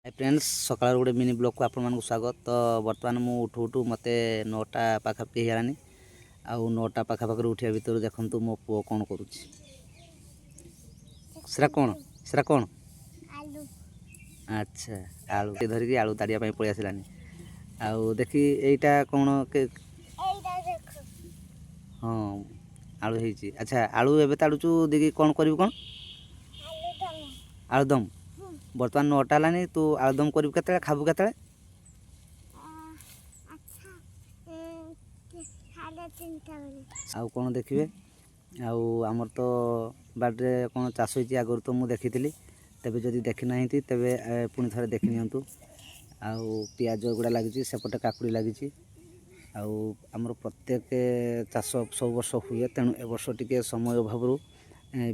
Hi friends सकाळ गोटे mini blog को आपण स्वागत। तो बर्तमान मु उठू उठू मत 9टा पाखापाखि होगानी। आउ 9टा पाखापाखि उठा भितर देखु मो पु कौन करुच्ची सेरा कौन अच्छा आलू धरिकी आलू ताड़िया पलि आसलानी। आउ देखी एटा कौन के हाँ आलू है। अच्छा आलू एवं ताड़ुचु देखी कौन करू कौन आलुदम बर्तमान 9टा है तू आलुदम करू के खाबू के आउ कौन देखिए आमर तो बाड़े कौन चाष होती आगर तो मुझे देखी तेबे जदि देखी ना तेबे पुणी थे देखी नियंतु। आउ पियाज गुड़ा लगी सेपटे काकुड़ी लगी आमर प्रत्येक चाष सब वर्ष हुए तेणु ए वर्ष टी समय अभाव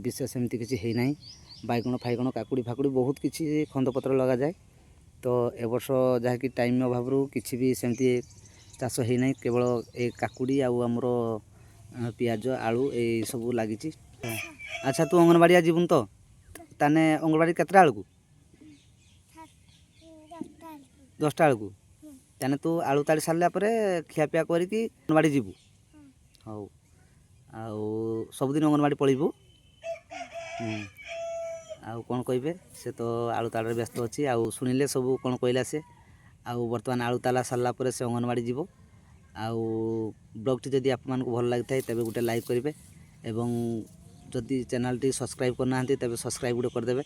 विशेष एमती किसी है ना। बैगण फाइगण काकुड़ी फाकुड़ी बहुत किसी खंदपत्र लगा जाए। तो ए वर्ष जहाँकि टाइम अभाव किसी भी सेमती चाष है ना केवल ए काकुड़ी आमर पियाज आलू ये सब लगी। अच्छा तू अंगनवाड़ी आज जीवन तो ताने अंगनवाड़ी केतटा बेलू 10टा बेलू ताने तू आलू ताड़ी सारा खियापिया करके अंगनवाड़ी जीवु। हाँ आउ सबुदिन अंगनवाड़ी पलैबू आउ कौन कहे से तो आलू ताड़े व्यस्त अच्छी आउ शुणिले सब कौन कहला से आउ बर्तमान आलू ताला सारा से अंगनवाड़ी जीव। आउ ब्लॉगटी जदि आपको भल लगी है तेज गोटे लाइक करेंगे एवं जदि चैनल टी सब्सक्राइब करना तेज सब्सक्राइब गोटे करदे।